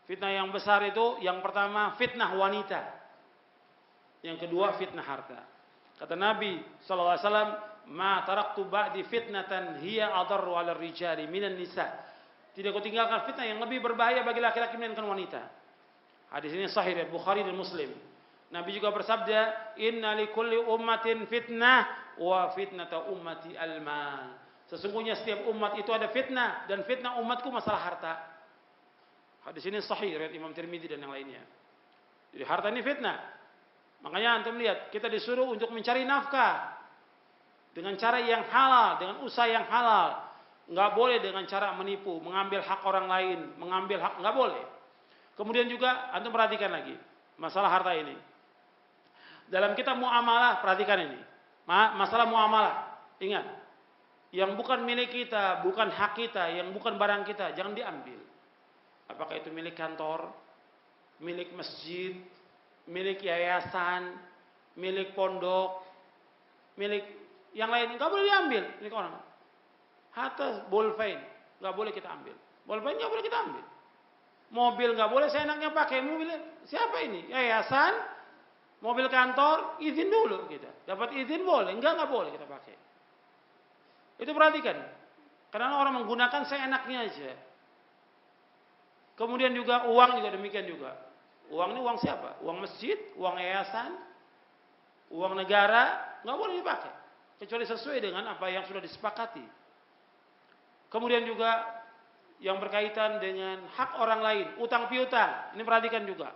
Fitnah yang besar itu yang pertama fitnah wanita. Yang kedua fitnah harta. Kata Nabi SAW, "Ma taraktu ba'di fitnatan hiya adarru 'ala rijali minan nisa." Tidak kutinggalkan fitnah yang lebih berbahaya bagi laki-laki melainkan wanita. Hadis ini sahih dari Bukhari dan Muslim. Nabi juga bersabda, "Inna likulli ummatin fitnah wa fitnata ummati al-mal." Sesungguhnya setiap umat itu ada fitnah dan fitnah umatku masalah harta. Hadis ini sahih riwayat Imam Tirmidzi dan yang lainnya. Jadi harta ini fitnah. Makanya antum lihat, kita disuruh untuk mencari nafkah dengan cara yang halal, dengan usaha yang halal. Enggak boleh dengan cara menipu, mengambil hak orang lain, mengambil hak, enggak boleh. Kemudian juga antum perhatikan lagi masalah harta ini. Dalam kitab muamalah perhatikan ini. Masalah muamalah. Ingat, yang bukan milik kita, bukan hak kita, yang bukan barang kita, jangan diambil. Apakah itu milik kantor, milik masjid, milik yayasan, milik pondok, milik yang lain, nggak boleh diambil milik orang. Harta bolfein nggak boleh kita ambil. Bolfein nggak boleh kita ambil. Mobil nggak boleh seenaknya pakai. Mobil siapa ini? Yayasan, mobil kantor, izin dulu kita. Dapat izin boleh, nggak boleh kita pakai. Itu perhatikan. Karena orang menggunakan seenaknya aja. Kemudian juga uang juga demikian juga. Uang ini uang siapa? Uang masjid, uang yayasan, uang negara, nggak boleh dipakai. Kecuali sesuai dengan apa yang sudah disepakati. Kemudian juga yang berkaitan dengan hak orang lain, utang piutang. Ini perhatikan juga.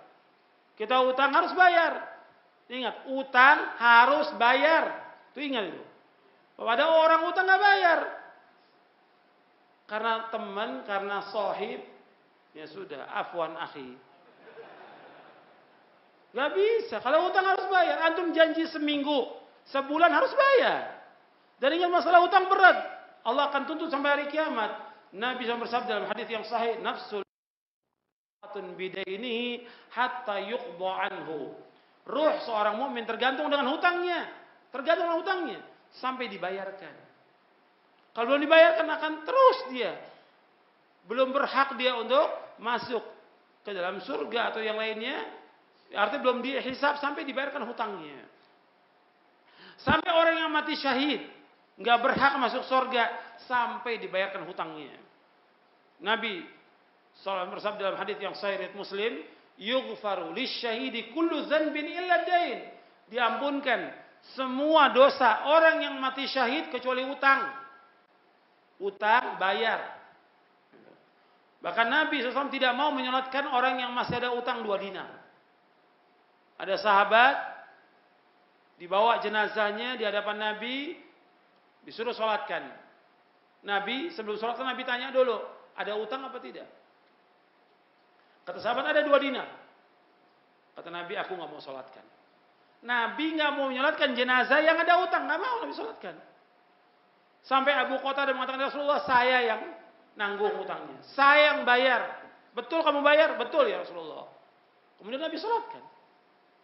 Kita utang harus bayar. Ingat, utang harus bayar. Itu ingat itu. Ada orang utang nggak bayar. Karena teman, karena sohib, ya sudah, afwan akhi. Gak bisa. Kalau utang harus bayar. Antum janji seminggu, sebulan harus bayar. Dan ingat masalah utang berat. Allah akan tuntut sampai hari kiamat. Nabi SAW bersabda dalam hadis yang sahih, "Nafsul bidainihi hatta yuqda anhu." Ruh seorang mukmin tergantung dengan hutangnya. Tergantung dengan hutangnya. Sampai dibayarkan. Kalau belum dibayarkan akan terus dia. Belum berhak dia untuk masuk ke dalam surga atau yang lainnya. Artinya belum dihisab sampai dibayarkan hutangnya. Sampai orang yang mati syahid nggak berhak masuk surga sampai dibayarkan hutangnya. Nabi SAW bersabda dalam hadis yang sahih riwayat Muslim, "Yughfaru lisyahidi kullu dzanbin illa dain." Diampunkan semua dosa orang yang mati syahid kecuali utang. Utang bayar. Bahkan Nabi SAW tidak mau menyolatkan orang yang masih ada utang 2 dinar. Ada sahabat dibawa jenazahnya di hadapan Nabi, disuruh sholatkan. Nabi sebelum sholatkan Nabi tanya dulu, ada utang apa tidak? Kata sahabat ada 2 dinar. Kata Nabi, aku nggak mau sholatkan. Nabi nggak mau menyolatkan jenazah yang ada utang, nggak mau Nabi sholatkan. Sampai Abu Qatadah mengatakan, Rasulullah, saya yang nanggung utangnya, saya yang bayar. Betul kamu bayar? Betul ya Rasulullah. Kemudian Nabi sholatkan.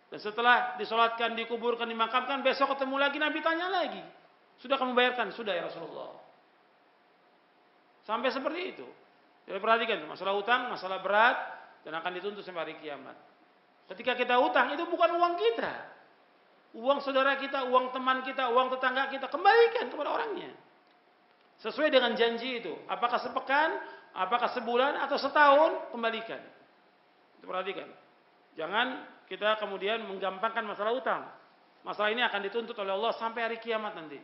Dan setelah disolatkan, dikuburkan, dimakamkan, besok ketemu lagi, Nabi tanya lagi. Sudah kamu bayarkan? Sudah ya Rasulullah. Sampai seperti itu. Jadi perhatikan, masalah utang, masalah berat, dan akan dituntut sampai hari kiamat. Ketika kita utang, itu bukan uang kita. Uang saudara kita, uang teman kita, uang tetangga kita, kembalikan kepada orangnya. Sesuai dengan janji itu. Apakah sepekan, apakah sebulan, atau setahun, kembalikan. Itu perhatikan. Jangan kita kemudian menggampangkan masalah utang. Masalah ini akan dituntut oleh Allah sampai hari kiamat nanti.